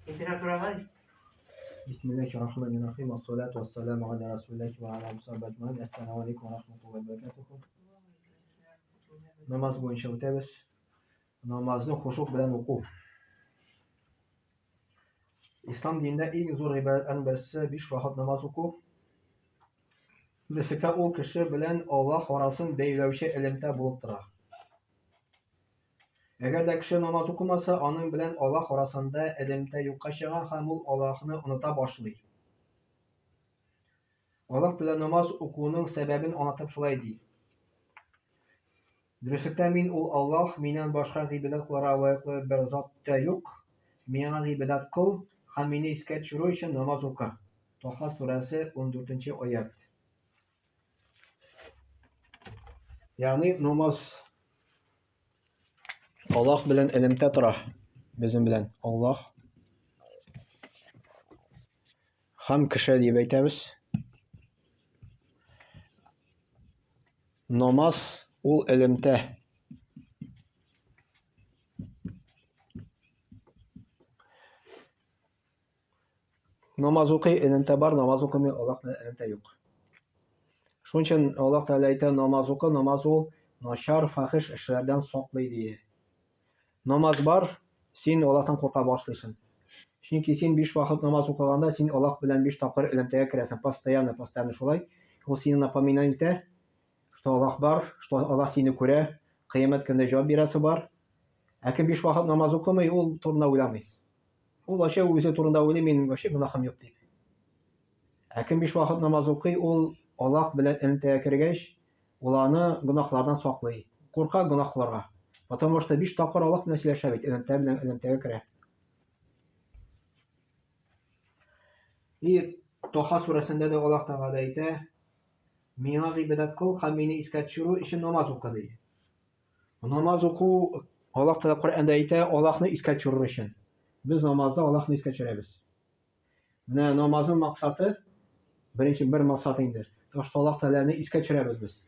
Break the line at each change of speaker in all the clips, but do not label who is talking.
Температура Bismillahirrahmanirrahim. Assalatu wassalamu ala rasulillah wa ala musabbat ajmain. Assalamu alaikum wa rahmatullahi wa barakatuh. Namoz bo'yicha o'tamiz. Namozni xushuq bilan o'quv. Islom dinida eng zo'r ibodatlarning birisi 5 vaqt namoz o'quv. Bisikda u kishi bilan Alloh orasini belgilovchi ilmda bo'lib turadi. Agarda kishi namoz o'qimasa, onun bilan Alloh orasida ilmda yo'qolgan ham u Allohni unuta boshlaydi. Alloh bilan namoz o'quvining sababini anlatib shulay deydi. Durustlikda men u Alloh mendan boshqa ibodat qilishga loyiqli bir zotda yo'q. Menga ibodat qil, ham meni esga tushirish uchun namoz o'qi. Toha surasi 14-oyat. Ya'ni namoz Alloh bilan ilmda turadi. Bizim bilan Alloh ham kishi deb aytamiz. Namoz u ilmda. Namoz o'qiy, ilmda bor, namoz o'qimay Alloh bilan ilmda yo'q. Shuning uchun Alloh taolo aytadi, namoz o'qi, namoz u noshar, fahish ishlardan saqlaydi. Namoz bor, sen Allohdan qo'rqa boshlaysan. Chunki sen 5 vaqt namoz o'qiganda sen Alloh bilan 5 taqir ilmga kirasan. Постоянно шулай. У сине напоминание, что Аллах бар, что Аллах сине күрә, кыямәт көндә җавап бирәсе бар. Ә кем 5 вакыт намаз укымый, ул турында уйламый. Ул вообще үзе турында уйлый, минем вообще гынахым юк ди. Ә кем 5 вакыт намаз укый, ул Аллах белән илмгә кергәч, ул аны гынахлардан саклый. Курка гынахларга. Потому что 5 тапкыр Аллах белән сөйләшә бит, илмгә керә. И Тоха сурасында да Аллах Таала әйтә: "Миңа ибадат кыл, һәм мине искә төшерү өчен намаз укы" ди. Намаз уку Аллах Таала Коръәндә әйтә, Аллаһны искә төшерү өчен. Без намазда Аллаһны искә төшерәбез. Менә намазның максаты беренче бер максат инде. Ташта Аллаһ Тааланы искә төшерәбез без.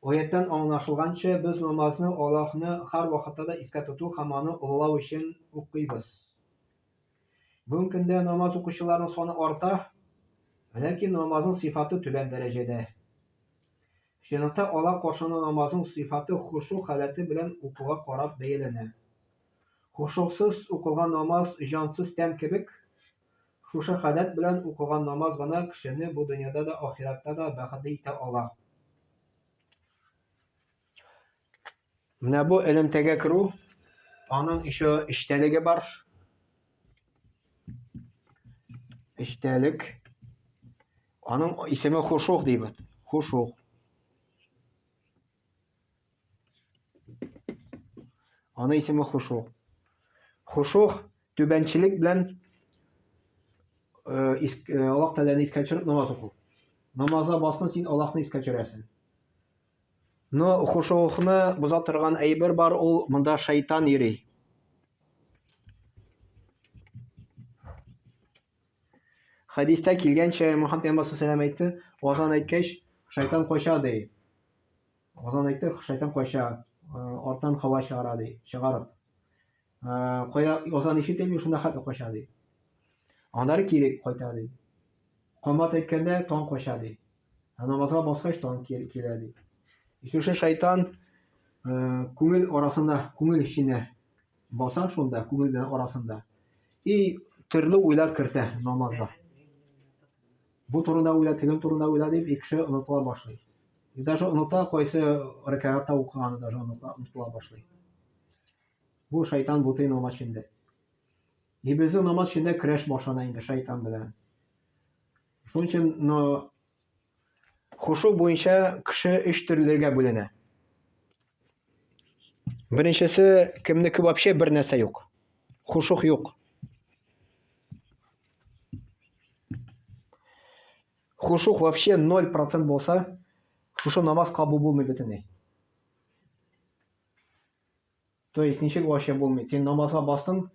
Аяттан аңлашылганча, без намазны Аллаһны һәр вакытта да искә тоту һәм аны уллау өчен укыйбыз. Бүгенге көндә намаз укучыларның саны арта, ләкин намазның сыйфаты түбән дәрәҗәдә. Шунда Аллаһ каршына намазның сыйфаты хушук халәте белән укуга карап бәяләнә. Хушуксыз укылган намаз җансыз тән кебек, шушы халәт белән укылган намаз гына кешене бу дөньяда да, ахиратта да бәхетле итә ала. Менә бу илмгә керү, аның ише иштәлеге бар. Иштәлек. Аның исеме хушук дип. Хушук. Аның исеме хушук. Хушук түбәнчелек белән Аллаһ Тааланы искә төшереп намаз уку. Намазга басны син Аллаһны искә төшерәсең. Но хушукны боза торган әйбер бар, ул монда шайтан йөри. Хадистә килгәнчә Мөхәммәд пәйгамбәр саллаллаһу алейһи ва сәллям әйтте, азан әйткәч шайтан кача ди. Азан әйтте, шайтан кача, арттан һава чыгара ди, чыгарып. Кая азан ишетелми, шунда хәтле кача ди. Аннары кире кайта ди. Камат әйткәндә таң кача ди. Намазга баскач таң килә ди. Шушы шайтан күңел арасында, күңел эченә баса шунда, күңел белән арасында. И төрле уйлар кертә намазда. Бу турында уйла, тегел турында уйла дип, кеше онытыла башлый. И даже оныта, кайсы рәкъәтта укыганы даже онытыла башлый. Бу шайтан бутый намаз эчендә. И безнең намаз эчендә көрәш башлана инде шайтан белән. Шуның өчен хушук буенча кеше 3 төрлегә бүленә. Беренчесе, кемнеке вообще бер нәрсә юк. Хушук юк. Хушук вообще 0% булса, шушы намаз кабул булмый бөтенләй. То есть ничек вообще булмый. Син намазга бастың,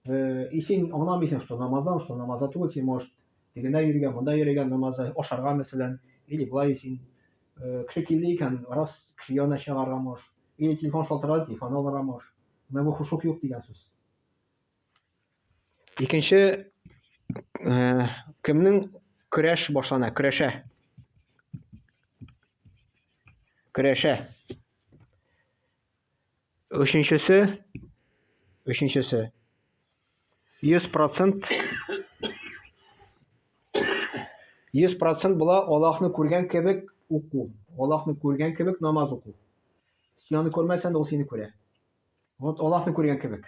и син аңламыйсың, что намазда түгел, син можешь тегендә йөргән, монда йөргән, намазда ашарга мәсәлән, или булай син кеше килде икән, раз кеше янына чыгарга можешь, или телефон шалтырады, телефон алырга можешь. Bunda bu huşuk yok degan so'z. Ikkinchi kimning kurash boshlana, kurasha. Uchinchisi 100% 100% bular Allohni ko'rgan kebek o'quv. Allohni ko'rgan kebek namoz o'quv. Siyoni ko'rmaysan, u seni ko'radi. Вот Allohni ko'rgan kebek.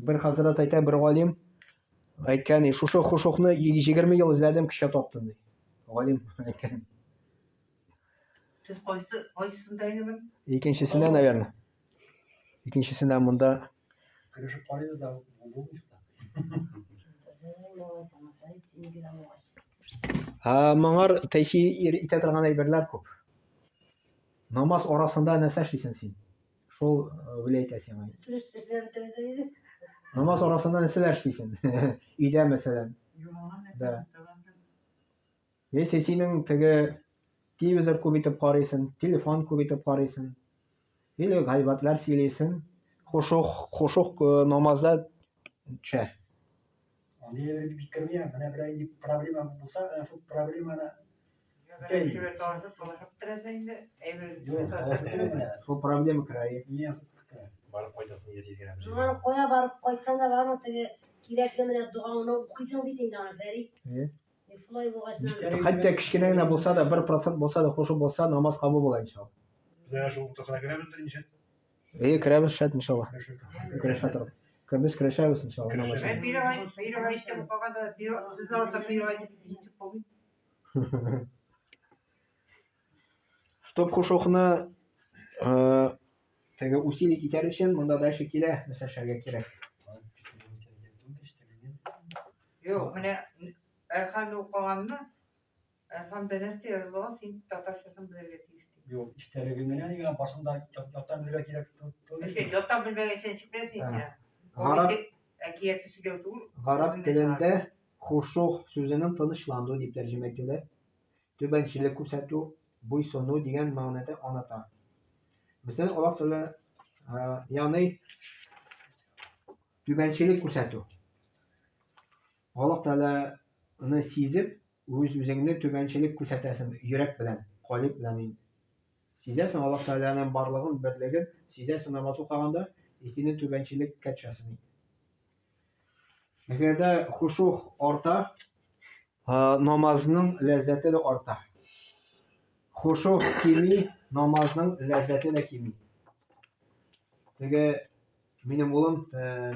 Bir hazrat aytadi, bir olim aytgan, shu xushuqni 20 yil izladim, kishi topdim deydi. Olim aytgan.
Siz qaysisindaydimi?
Ikkinchisidan, наверное. Ikkinchisidan bunda
Kırışıp parayı da bulmuş da.
Моңар тәйсир итә торган әйберләр күп. Намаз арасында нәрсә эшлисең син? Шул белә әйтәсең. Намаз арасында нәрсәләр эшлисең? Өйдә мәсәлән. Да. Синең теге телевизор күп итеп карыйсың, телефон күп итеп карыйсың. Или гайбатлар сөйлисең. Хушук намазда төшә.
Niye öyle bir fikirmeyem? Bana bir problem bulsa, şu problemana
Şöyle dolaşıp durasın da
yok, alıştırmıyorum ya.
Шул проблема крайы.
Niye sıkıntı? Barıp koydasın yetiştiren bir şey.
Жуманы коя барып кайтсаң да бармы теге кирәкле менә дуаңны укыйсың бит инде аны Фәрит. Шулай булгачнан.
Хәтта кичкенә генә булса да 1% булса да хушук булса намаз кабул була иншалла.
Biz şu uçakına giremezdir inşallah.
Керәбез шат иншалла. Керәшә торып. Biz керәшәбез иншалла.
Ben bir ay işte bu kadar siz orada bir ay gidip koyun.
Чтоб хушукны теге усилить итәр өчен монда дальше килә, мәсәләшәргә кирәк.
Yok, Erkan okuğanını Erkan denesti yazılan sin tataşlasın böyle
Yok, işte günün yani başında yattan bir gerek.
İşte jottan bilmegen sen çıkmasın ya.
Гарап
Akiyeti söylüyor dur.
Гарап телендә хушук сүзенең тынычлануы дип тәрҗемә ителә. Түбәнчелек күрсәтү, буйсыну дигән мәгънәдә аната. Безнең Аллаһ Тәгалә ягъни түбәнчелек күрсәтү. Аллаһ Тәгаләне сизеп, үзеңне түбәнчелек күрсәтәсең йөрәк белән, калып белән. Сизәсең Аллаһ Тәгаләнең барлыгын, берлеген, сизәсең намаз укыганда, сине түбәнчелеккә төшәсең. Әгәрдә хушук арта, намазның ләззәте дә арта. Хушук кими, намазның ләззәте дә кими. Теге минем улым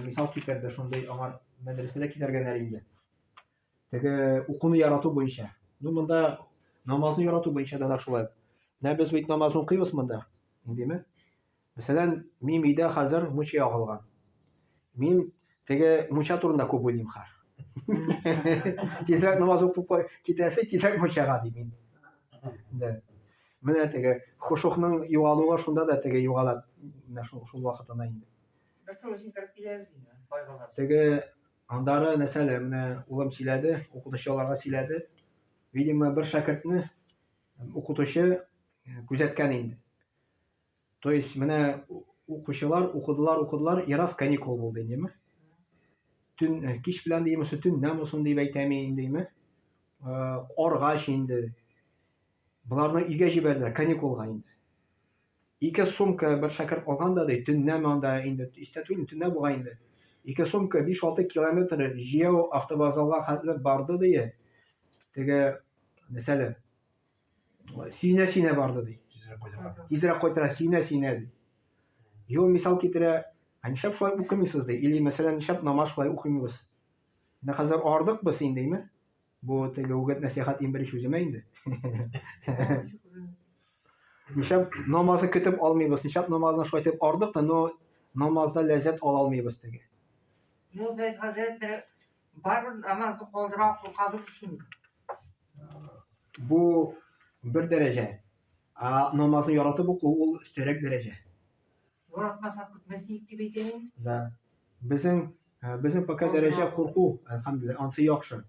мисал китерде шундый аңар мәдрәсәдә китәргәннәр инде. Теге укуны ярату буенча. Монда намазны ярату буенча да шулай. Без бит намазны укыйбыз монда. Индеме? Мәсәлән, мин өйдә хәзер муча ягылган. Мин теге муча турында күп уйлыйм хәр. Тизрәк намаз укып китәсе, тизрәк мучага дим. Менә теге хушукның югалуы шунда да теге югала. Менә шул вакытына инде. Теге андары нәрсәле, менә улым сөйләде, укытучыларга сөйләде. Видимо, бер шәкертне укытучы күзәткән инде. То есть менә укучылар укыдылар, ярас каникул булды инде. Төн кич белән диеме, төннән соң дип әйтәм инде. Аргач инде. Буларны өйгә җибәрделәр каникулга инде. 2 сумка бер шәкерт алган да ди, төннән анда инде, истәтүен төннә буга инде. 2 сумка 5-6 километр җыяу автовокзалга хәтле барды ди. Теге мәсәле сине барды ди. Тизрәк кайтара сине ди. Ел мисал китерә, нишләп шулай укымыйсыз ди, или мәсәлән нишләп намаз шулай укымыйбыз. Менә хәзер ардык без индеме? Бу теге үгәт насихат имбириш үземә инде. Нишләп намазны көтеп алмыйбыз, нишләп намазны шулай итеп ардык та, но намазда ләззәт ала алмыйбыз теге.
Ну, ben Hazretleri var namazı kıldıran kılkabız şimdi.
Bu bir dərəcə. Namazını yaratıb oku, ol üstərək dərəcə.
Yaratmasak kıtmesini gibi değil.
Bizim fakat dərəcə qorxu, elhamdülillah, ansı yaxşı.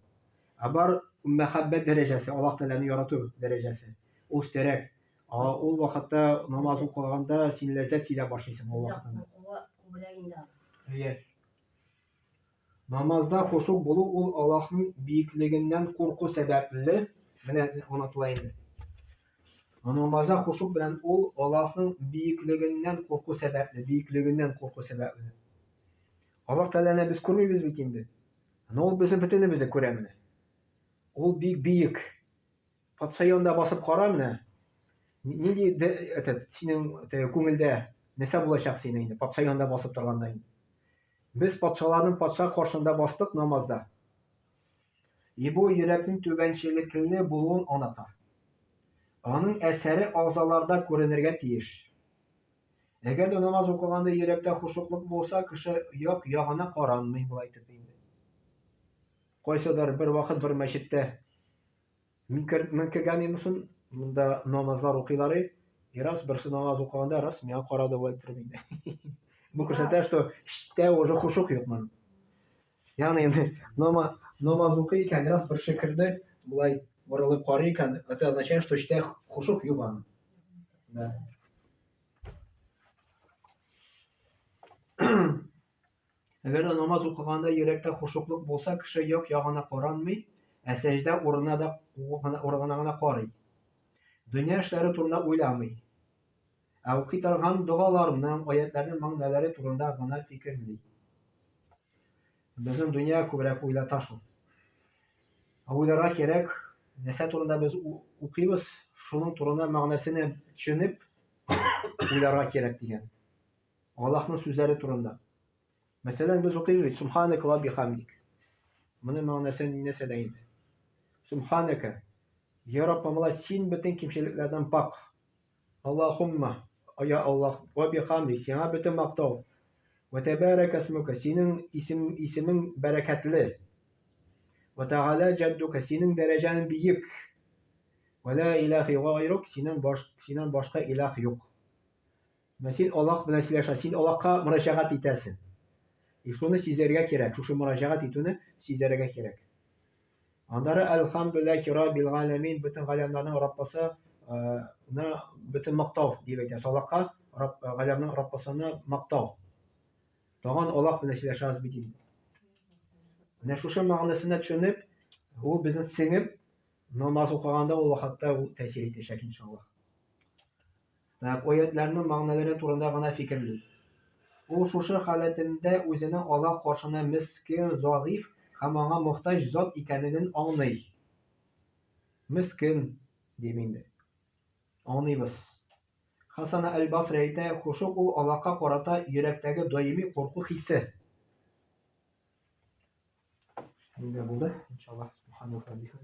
Abar məhəbbət dərəcəsi, Allah Teala'nı yaratıb dərəcəsi. O üstərək. Ул вакытта намаз укыганда син ләззәт сизә башлыйсың ул
Bizde
вакытта.
kubulagin da.
Әйе. Намазда хушук булу ул Аллаһның бийеклегеннән курку сәбәпле. Менә онытыла инде. Намазда хушук белән ул Аллаһның бийеклегеннән курку сәбәпле. Аллаһ Тәгаләне без күрмибез бит инде. Ул безне бөтенебезне күрә менә. Ул бик биек. Патша янында басып кара менә. Нинди синең күңелдә нәрсә булачак синең инде патша янында басып торганда инде. Без патшаларның патша каршында бастык намазда. Бу йөрәкнең түбәнчелекле булуын аңлата. Аның әсәре агъзаларда күренергә тиеш. Әгәр дә намаз укыганда йөрәктә хушуклык булса, кеше як-ягына каранмый була әйтеп инде. Кайсыдыр бер вакыт бер мәчеттә мин кергән идем, монда намазлар укыйлар. Раз берсе намаз укыганда раз миңа карады була әйтеп инде. Бу күрсәтә, что эчтә уже хушук юк моның. Ягъни инде намаз укый икән, раз бер шикерде, булай борылып карый икән, это означает, что эчтә хушук юк аның. Да. Әгәр дә намаз укыганда йөрәктә хушуклык булса, кеше як-ягына каранмый, сәҗдә урынына гына карый. Дөнья эшләре турында уйламый. Укый торган дугаларның, аятларның мәгънәләре турында гына фикерлий. Безнең дөнья күбрәк уйлата шул. Уйларга кирәк, нәрсә турында без укыйбыз, шуның турында мәгънәсен төшенеп уйларга кирәк дигән. Аллаһның сүзләре турында. Мәсәлән, без укыйбыз Субханака ва бихамдик. Моның мәгънәсе нәрсәдә инде? Субханака. Я Раббым, син бөтен кимчелекләрдән пак. Аллаһумма, я Аллаһ, ва бихамдик, сиңа бөтен мактау. Ва табарак исмука, синең исемең бәрәкәтле. Ва тааля джаддука, синең дәрәҗәң биек. Ва ла илаха гайрук, синнән башка илаһ юк. Син Аллаһ белән сөйләшә, син Аллаһка мөрәҗәгать итәсең. Шуны сизәргә кирәк, шушы мөрәҗәгать итүне сизәргә кирәк. Андары әлхамдулиллаһи раббил галәмин, бөтен галәмнәрнең Раббысы, бөтен мактау дип әйтә. Аллаһка галәмнең Раббысына мактау. Тагын Аллаһ белән сөйләшәбез бит инде. Менә шушы мәгънәсен төшенеп, ул безне сеңеп, намаз укыганда ул вакытта ул тәэсир итәчәк иншаллаһ. Аятларның мәгънәләре турында гына фикерлий. Ул шушы халәтендә үзенең Аллаһ каршына мискин, загыйф һәм аңа мохтаҗ зат икәнлеген аңлый. Мискин дип инде. Аңлыйбыз. Хасан әл-Басри әйтә, хушук ул Аллаһка карата йөрәктәге даими курку хисе. Инде булды, иншаллаһ. Субханака ва бихамдик.